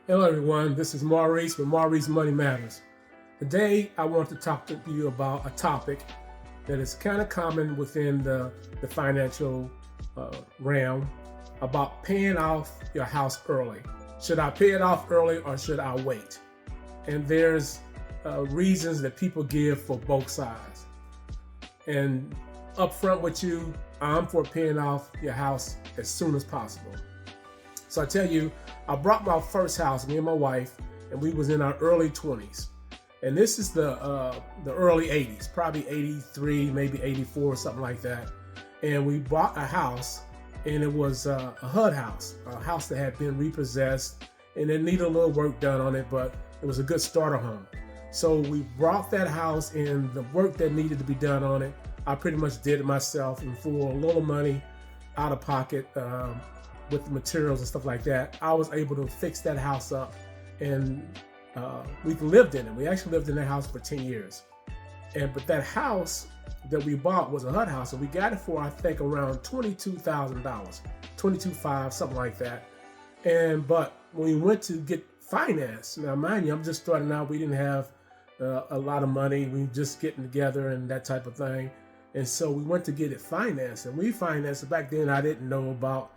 Hello everyone, this is Maurice with Maurice Money Matters. Today I want to talk to you about a topic that is kind of common within the financial realm about paying off your house early. Should I pay it off early or should I wait? And there's reasons that people give for both sides. And up front with you, I'm for paying off your house as soon as possible. So I tell you, I bought my first house, me and my wife, and we was in our early 20s. And this is the early 80s, probably 83, maybe 84, something like that. And we bought a house, and it was a HUD house, a house that had been repossessed, and it needed a little work done on it, but it was a good starter home. So we brought that house, and the work that needed to be done on it, I pretty much did it myself, and for a little money out of pocket, with the materials and stuff like that, I was able to fix that house up, and we lived in it. We actually lived in that house for 10 years. But that house that we bought was a HUD house, and we got it for, I think, around $22,000, $22,500, something like that. But when we went to get financed, now mind you, I'm just starting out. We didn't have a lot of money. We were just getting together and that type of thing. And so we went to get it financed, and we financed it. Back then, I didn't know about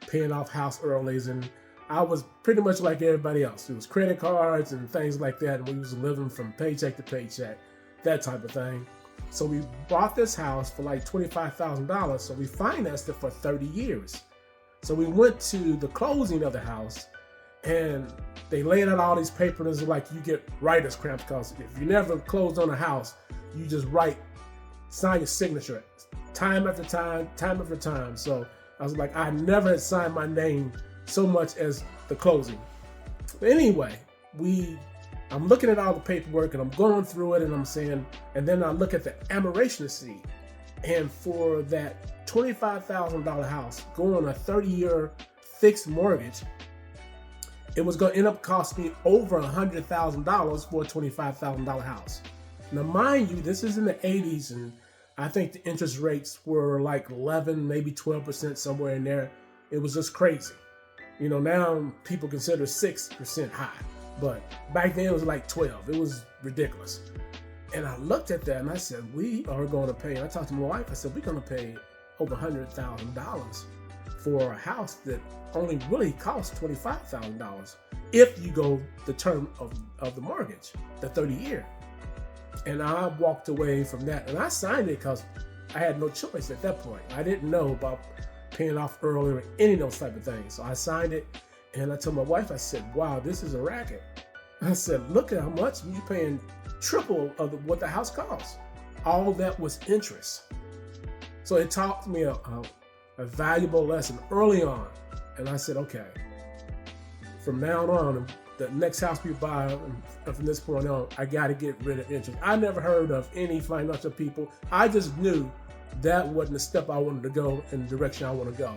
paying off house earlys, and I was pretty much like everybody else. It was credit cards and things like that, and we was living from paycheck to paycheck, that type of thing. So we bought this house for like $25,000, so we financed it for 30 years. So we went to the closing of the house, and they laid out all these papers like you get writer's cramps, because if you never closed on a house, you just sign your signature time after time, time after time. So I was like, I never had signed my name so much as the closing. But anyway, I'm looking at all the paperwork, and I'm going through it, and I'm saying, and then I look at the amortization receipt, and for that $25,000 house going on a 30-year fixed mortgage, it was going to end up costing me over $100,000 for a $25,000 house. Now, mind you, this is in the 80s, and I think the interest rates were like 11, maybe 12%, somewhere in there. It was just crazy. You know, now people consider 6% high, but back then it was like 12. It was ridiculous. And I looked at that and I said, we are going to pay, and I talked to my wife, I said, we're going to pay over $100,000 for a house that only really costs $25,000 if you go the term of the mortgage, the 30 year. And I walked away from that, and I signed it because I had no choice at that point. I didn't know about paying off early or any of those type of things. So I signed it, and I told my wife, I said, wow, this is a racket. I said, look at how much you're paying, triple of what the house costs. All that was interest. So it taught me a valuable lesson early on. And I said, okay, from now on, the next house we buy, and from this point on, I got to get rid of interest. I never heard of any financial people. I just knew that wasn't the step I wanted to go in the direction I want to go.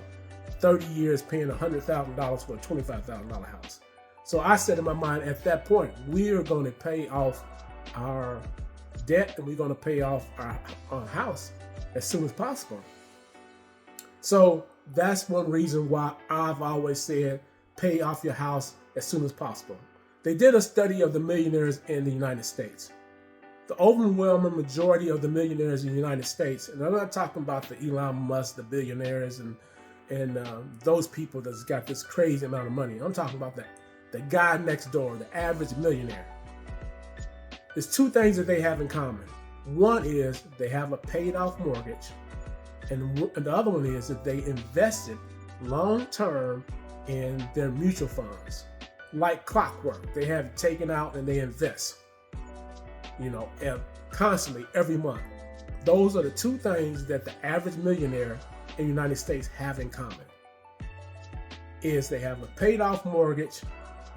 30 years paying $100,000 for a $25,000 house. So I said in my mind, at that point, we are going to pay off our debt, and we're going to pay off our house as soon as possible. So that's one reason why I've always said pay off your house as soon as possible. They did a study of the millionaires in the United States. The overwhelming majority of the millionaires in the United States, and I'm not talking about the Elon Musk, the billionaires, and those people that's got this crazy amount of money. I'm talking about the guy next door, the average millionaire. There's two things that they have in common. One is they have a paid off mortgage, and the other one is that they invested long term in their mutual funds. Like clockwork, they have it taken out and they invest, constantly every month. Those are the two things that the average millionaire in the United States have in common. Is they have a paid off mortgage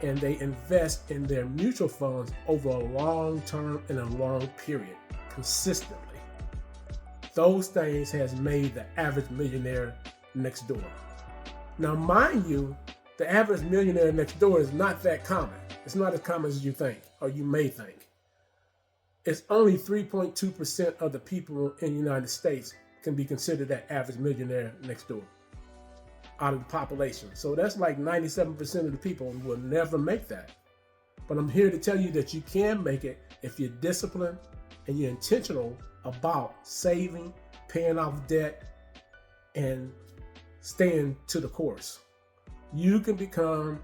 and they invest in their mutual funds over a long term and a long period, consistently. Those things has made the average millionaire next door. Now, mind you, the average millionaire next door is not that common. It's not as common as you think, or you may think. It's only 3.2% of the people in the United States can be considered that average millionaire next door. out of the population. So that's like 97% of the people will never make that. But I'm here to tell you that you can make it if you're disciplined and you're intentional about saving, paying off debt, and staying to the course. You can become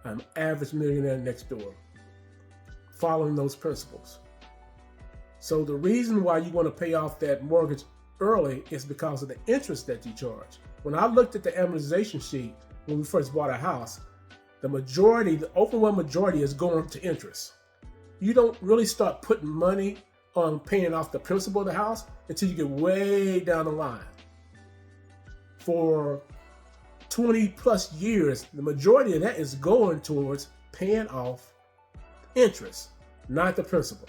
an average millionaire next door following those principles. So the reason why you want to pay off that mortgage early is because of the interest that you charge. When I looked at the amortization sheet when we first bought a house, the overwhelming majority is going to interest. You don't really start putting money on paying off the principal of the house until you get way down the line. For 20 plus years, the majority of that is going towards paying off interest, not the principal.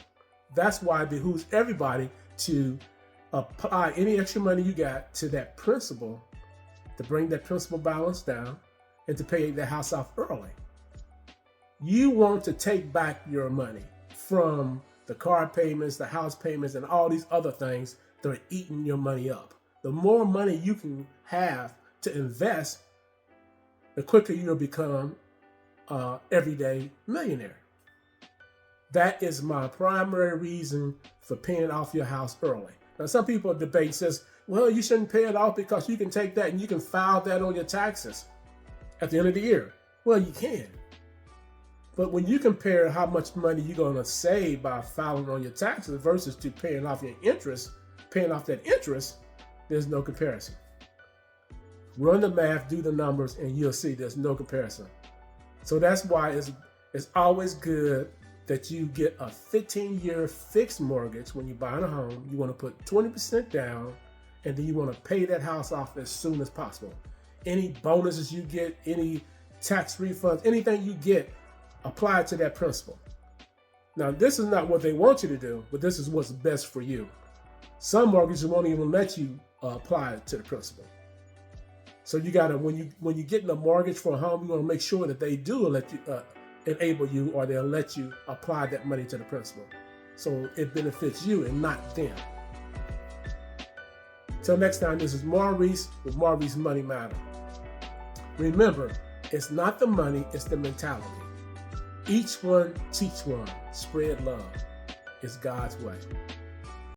That's why it behooves everybody to apply any extra money you got to that principal to bring that principal balance down and to pay the house off early. You want to take back your money from the car payments, the house payments, and all these other things that are eating your money up. The more money you can have to invest, the quicker you'll become an everyday millionaire. That is my primary reason for paying off your house early. Now, some people debate says, well, you shouldn't pay it off because you can take that and you can file that on your taxes at the end of the year. Well, you can. But when you compare how much money you're going to save by filing on your taxes versus to paying off your interest, paying off that interest, there's no comparison. Run the math, do the numbers, and you'll see there's no comparison. So that's why it's always good that you get a 15-year fixed mortgage when you're buying a home. You want to put 20% down, and then you want to pay that house off as soon as possible. Any bonuses you get, any tax refunds, anything you get, apply it to that principal. Now, this is not what they want you to do, but this is what's best for you. Some mortgages won't even let you apply it to the principal. So you gotta, when you get a mortgage for a home, you want to make sure that they do let you enable you, or they'll let you apply that money to the principal, so it benefits you and not them. Till next time, this is Maurice with Maurice Money Matter. Remember, it's not the money, it's the mentality. Each one teach one. Spread love. It's God's way.